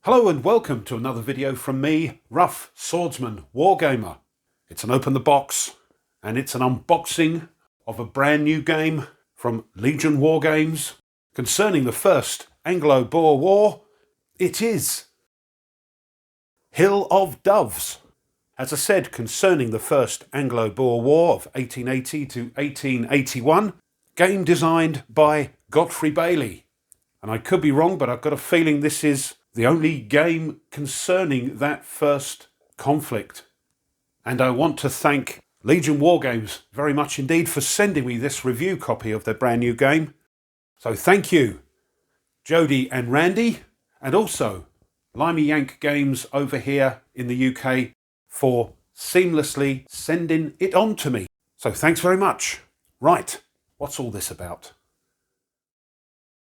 Hello and welcome to another video from me, Rough Swordsman Wargamer. It's an open the box and it's an unboxing of a brand new game from Legion Wargames concerning the First Anglo-Boer War. It is Hill of Doves. As I said, concerning the First Anglo-Boer War of 1880 to 1881, game designed by Godfrey Bailey. And I could be wrong, but I've got a feeling this is the only game concerning that first conflict. And I want to thank Legion Wargames very much indeed for sending me this review copy of their brand new game. So thank you, Jody and Randy, and also Limey Yank Games over here in the UK for seamlessly sending it on to me. So thanks very much. Right, what's all this about?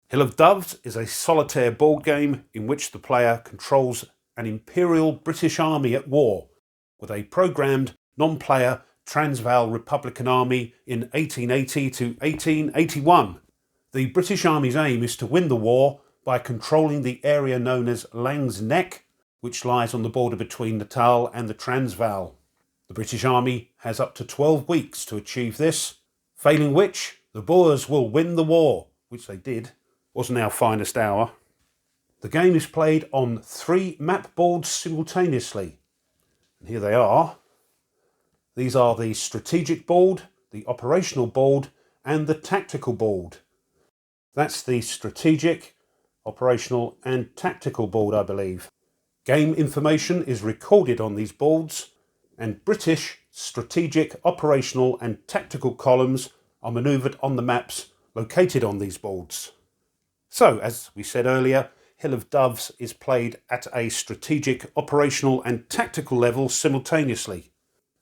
Hill of Doves is a solitaire board game in which the player controls an Imperial British Army at war with a programmed non-player Transvaal Republican Army in 1880 to 1881. The British Army's aim is to win the war by controlling the area known as Lang's Neck, which lies on the border between Natal and the Transvaal. The British Army has up to 12 weeks to achieve this, failing which the Boers will win the war, which they did. Wasn't our finest hour. The game is played on 3 map boards simultaneously. And here they are. These are the strategic board, the operational board, and the tactical board. That's the strategic, operational, and tactical board, I believe. Game information is recorded on these boards, and British strategic, operational, and tactical columns are manoeuvred on the maps located on these boards. So, as we said earlier, Hill of Doves is played at a strategic, operational and tactical level simultaneously.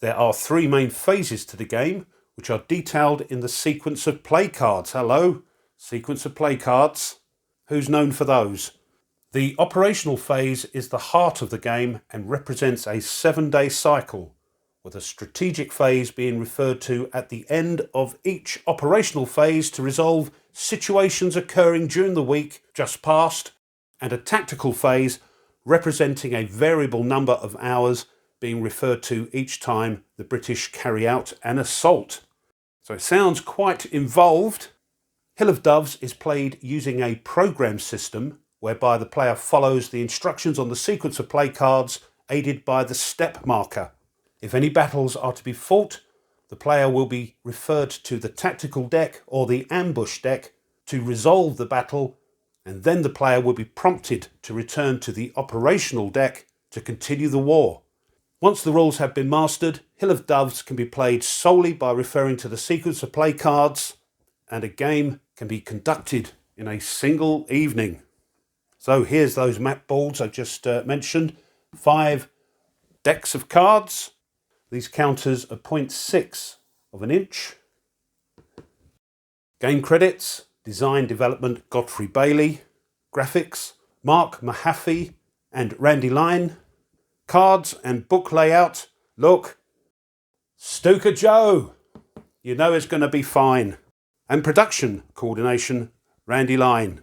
There are 3 main phases to the game, which are detailed in the sequence of play cards. Hello, sequence of play cards. Who's known for those? The operational phase is the heart of the game and represents a 7-day cycle, with a strategic phase being referred to at the end of each operational phase to resolve situations occurring during the week just past, and a tactical phase representing a variable number of hours being referred to each time the British carry out an assault. So it sounds quite involved. Hill of Doves is played using a program system whereby the player follows the instructions on the sequence of play cards aided by the step marker. If any battles are to be fought, the player will be referred to the tactical deck or the ambush deck to resolve the battle, and then the player will be prompted to return to the operational deck to continue the war. Once the rules have been mastered, Hill of Doves can be played solely by referring to the sequence of play cards, and a game can be conducted in a single evening. So here's those map boards I just mentioned. 5 decks of cards. These counters are 0.6 of an inch. Game credits, design development Godfrey Bailey. Graphics, Mark Mahaffey and Randy Line. Cards and book layout, look, Stuka Joe. You know it's going to be fine. And production coordination, Randy Line.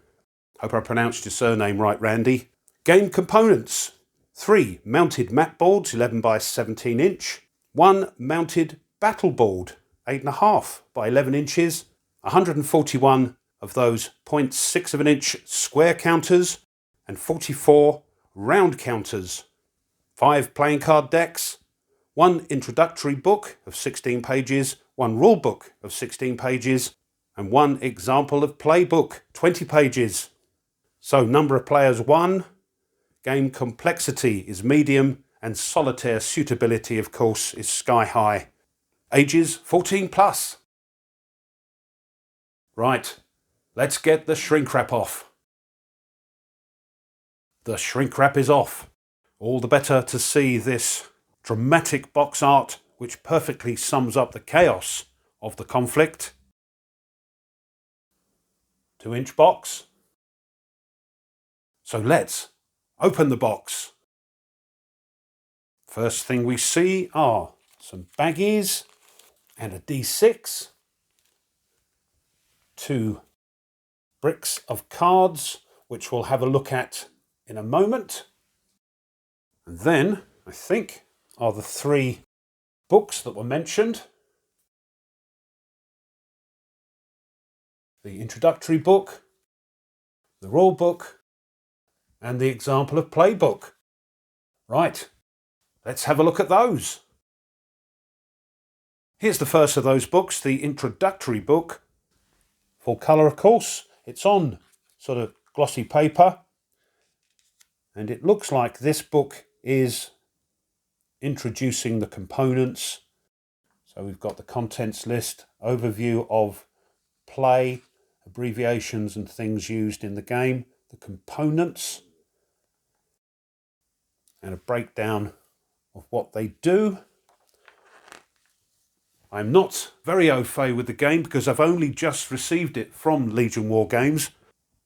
Hope I pronounced your surname right, Randy. Game components, 3 mounted map boards, 11 by 17 inch. 1 mounted battle board, 8.5 by 11 inches, 141 of those 0.6 of an inch square counters, and 44 round counters. 5 playing card decks, 1 introductory book of 16 pages, 1 rule book of 16 pages, and 1 example of playbook, 20 pages. So number of players 1, game complexity is medium, and solitaire suitability, of course, is sky high. Ages 14 plus. Right, let's get the shrink wrap off. The shrink wrap is off. All the better to see this dramatic box art which perfectly sums up the chaos of the conflict. 2-inch box. So let's open the box. First thing we see are some baggies and a D6, 2 bricks of cards, which we'll have a look at in a moment. And then, I think, are the 3 books that were mentioned. The introductory book, the rule book, and the example of Playbook. Right, let's have a look at those. Here's the first of those books, the introductory book. Full colour, of course. It's on sort of glossy paper. And it looks like this book is introducing the components. So we've got the contents list, overview of play, abbreviations and things used in the game, the components, and a breakdown of what they do. I'm not very au fait with the game because I've only just received it from Legion Wargames,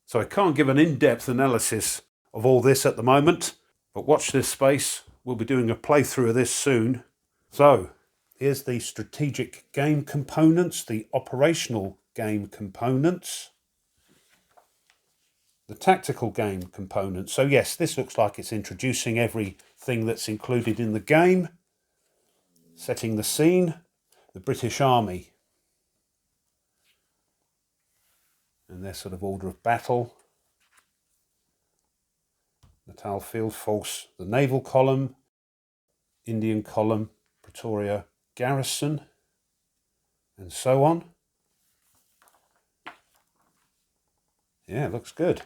so I can't give an in-depth analysis of all this at the moment, but watch this space. We'll be doing a playthrough of this soon. So, here's the strategic game components, the operational game components, the tactical game components. So yes, this looks like it's introducing everything that's included in the game, setting the scene, the British Army and their sort of order of battle. Natal Field Force, the Naval Column, Indian Column, Pretoria Garrison, and so on. Yeah, it looks good.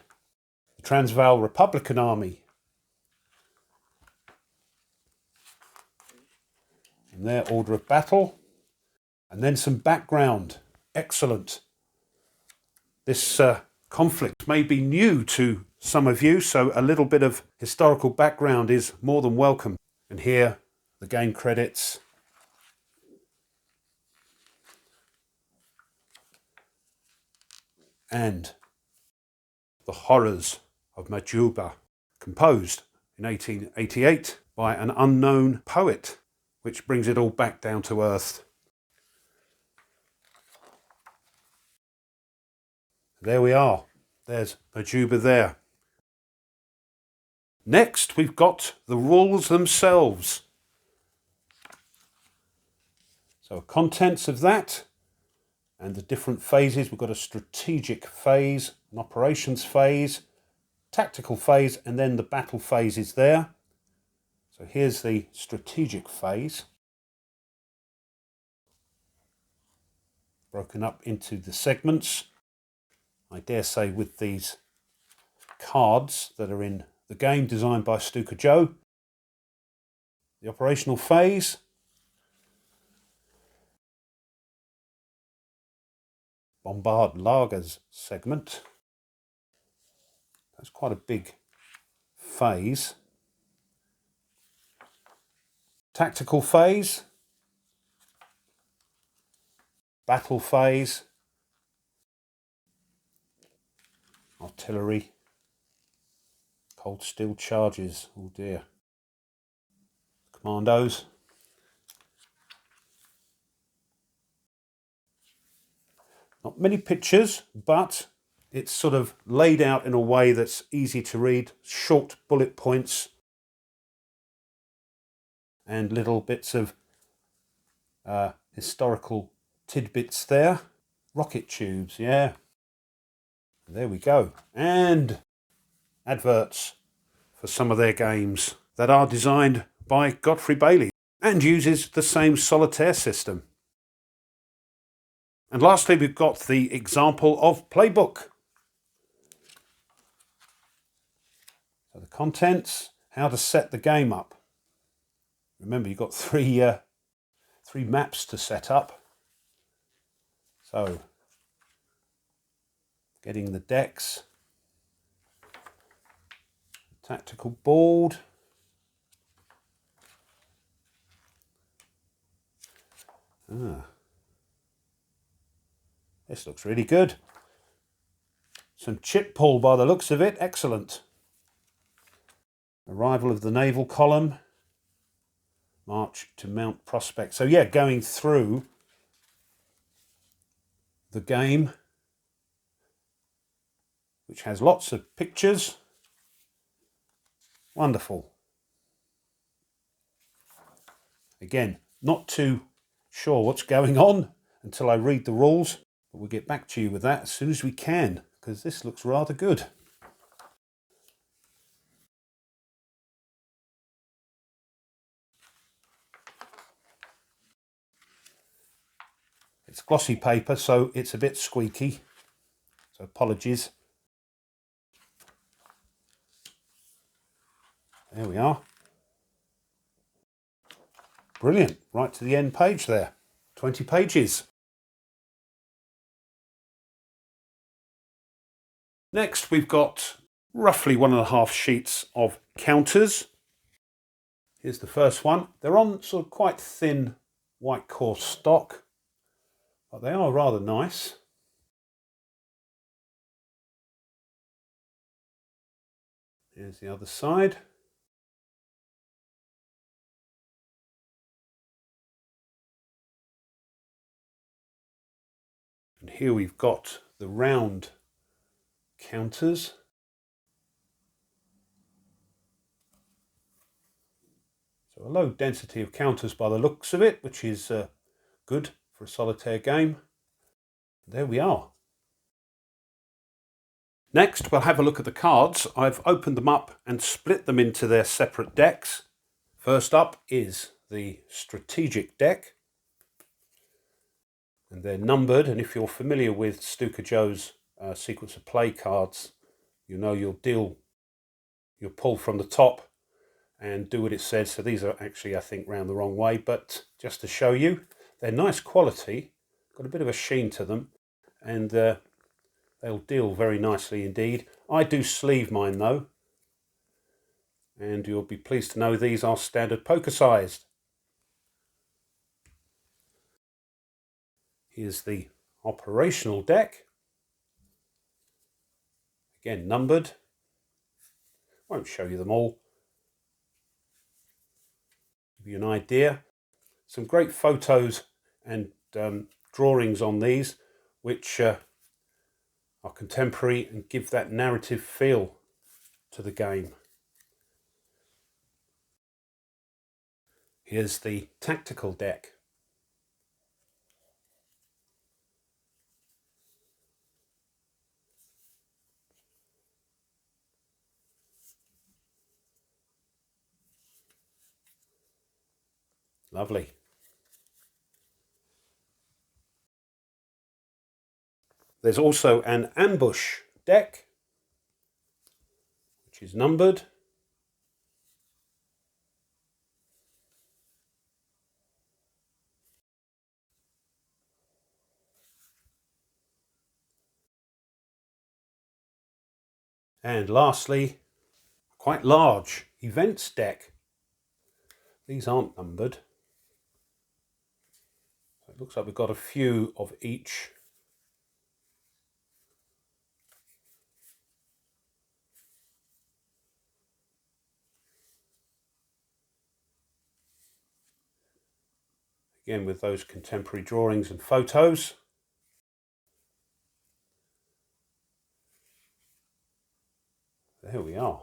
The Transvaal Republican Army and their order of battle. And then some background. Excellent. This conflict may be new to some of you, so a little bit of historical background is more than welcome. And here, the game credits. And the horrors of Majuba, composed in 1888 by an unknown poet, which brings it all back down to earth. There we are. There's Majuba there. Next, we've got the rules themselves. So contents of that and the different phases. We've got a strategic phase, an operations phase, tactical phase, and then the battle phase is there. So here's the strategic phase, broken up into the segments. I dare say with these cards that are in the game designed by Stuka Joe. The operational phase. Bombard Lagers segment. That's quite a big phase. Tactical phase. Battle phase. Artillery. Cold steel charges. Oh dear. Commandos. Not many pictures, but it's sort of laid out in a way that's easy to read. Short bullet points and little bits of historical tidbits there. Rocket tubes, yeah. There we go. And adverts for some of their games that are designed by Godfrey Bailey and uses the same solitaire system. And lastly, we've got the example of Playbook. So the contents, how to set the game up. Remember, you've got three maps to set up. So, getting the decks, tactical board, this looks really good. Some chip pull by the looks of it, excellent. Arrival of the Naval Column, march to Mount Prospect. So yeah, going through the game, which has lots of pictures. Wonderful. Again, not too sure what's going on until I read the rules, but we'll get back to you with that as soon as we can, because this looks rather good. It's glossy paper, so it's a bit squeaky, so apologies. There we are. Brilliant, right to the end page there. 20 pages. Next, we've got roughly 1.5 sheets of counters. Here's the first one. They're on sort of quite thin white coarse stock, but they are rather nice. Here's the other side. And here we've got the round counters. So a low density of counters by the looks of it, which is good for a solitaire game. There we are. Next, we'll have a look at the cards. I've opened them up and split them into their separate decks. First up is the strategic deck. And they're numbered, and if you're familiar with Stuka Joe's sequence of play cards, you know you'll pull from the top and do what it says. So these are actually, I think, round the wrong way, but just to show you, they're nice quality, got a bit of a sheen to them, and they'll deal very nicely indeed. I do sleeve mine though, and you'll be pleased to know these are standard poker sized. Here's the operational deck. Again, numbered. Won't show you them all. Give you an idea. Some great photos and drawings on these, which are contemporary and give that narrative feel to the game. Here's the tactical deck. Lovely. There's also an ambush deck, which is numbered. And lastly, quite large events deck. These aren't numbered. It looks like we've got a few of each. Again, with those contemporary drawings and photos. There we are.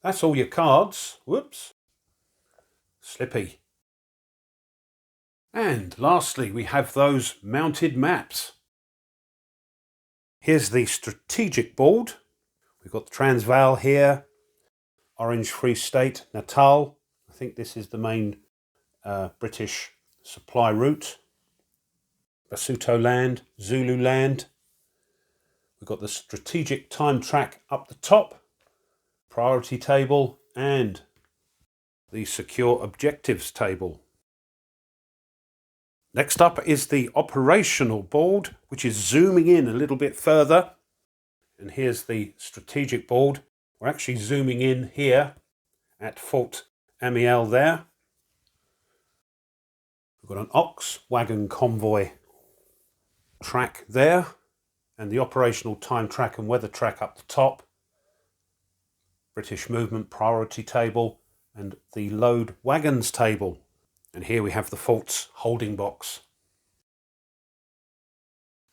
That's all your cards. Whoops. Slippy. And lastly, we have those mounted maps. Here's the strategic board. We've got the Transvaal here, Orange Free State, Natal. I think this is the main British supply route. Basuto land, Zulu land. We've got the strategic time track up the top, priority table, and the secure objectives table. Next up is the operational board, which is zooming in a little bit further. And here's the strategic board. We're actually zooming in here at Fort Amiel there. We've got an ox wagon convoy track there, and the operational time track and weather track up the top. British movement priority table and the load wagons table. And here we have the fort's holding box.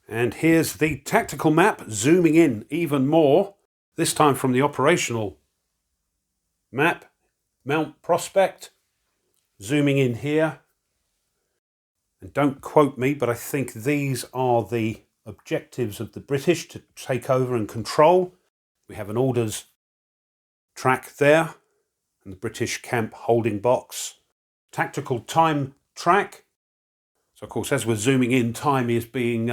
And here's the tactical map, zooming in even more, this time from the operational map. Mount Prospect. Zooming in here. And don't quote me, but I think these are the objectives of the British to take over and control. We have an orders track there, and the British camp holding box. Tactical time track. So of course, as we're zooming in, time is being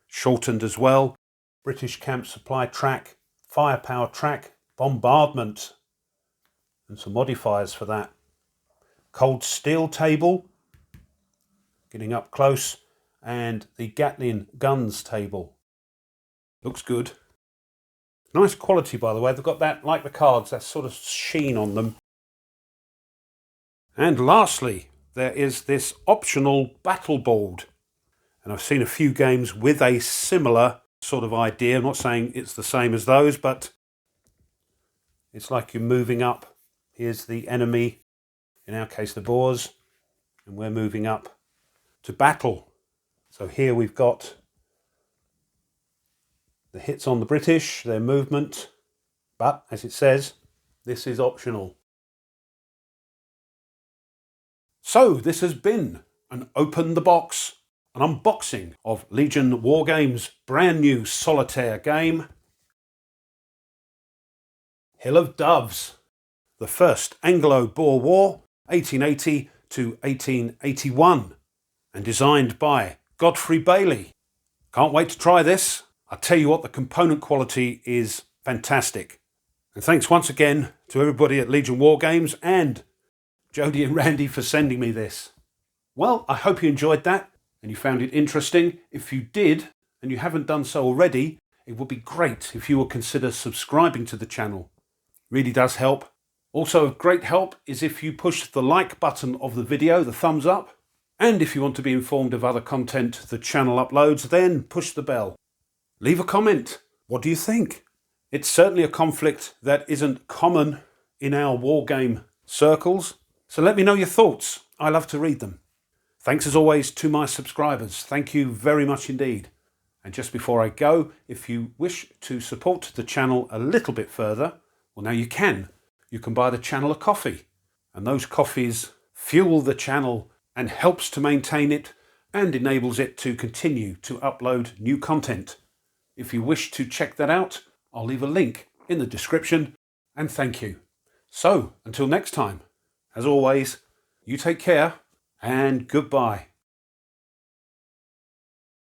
shortened as well. British camp supply track, firepower track, bombardment, and some modifiers for that. Cold steel table, getting up close, and the Gatling guns table. Looks good. Nice quality, by the way. They've got that, like the cards, that sort of sheen on them. And lastly, there is this optional battle board. And I've seen a few games with a similar sort of idea. I'm not saying it's the same as those, but it's like you're moving up. Here's the enemy, in our case the Boers, and we're moving up to battle. So here we've got the hits on the British, their movement, but as it says, this is optional. So this has been an Open the Box, an unboxing of Legion Wargames' brand new solitaire game, Hill of Doves, the First Anglo-Boer War, 1880 to 1881, and designed by Godfrey Bailey. Can't wait to try this. I'll tell you what, the component quality is fantastic. And thanks once again to everybody at Legion Wargames and Jody and Randy for sending me this. Well, I hope you enjoyed that and you found it interesting. If you did, and you haven't done so already, it would be great if you would consider subscribing to the channel. Really does help. Also of great help is if you push the like button of the video, the thumbs up. And if you want to be informed of other content the channel uploads, then push the bell. Leave a comment. What do you think? It's certainly a conflict that isn't common in our wargame circles. So let me know your thoughts. I love to read them. Thanks as always to my subscribers. Thank you very much indeed. And just before I go, if you wish to support the channel a little bit further, well now you can. You can buy the channel a coffee. And those coffees fuel the channel and helps to maintain it and enables it to continue to upload new content. If you wish to check that out, I'll leave a link in the description, and thank you. So, until next time, as always, you take care and goodbye.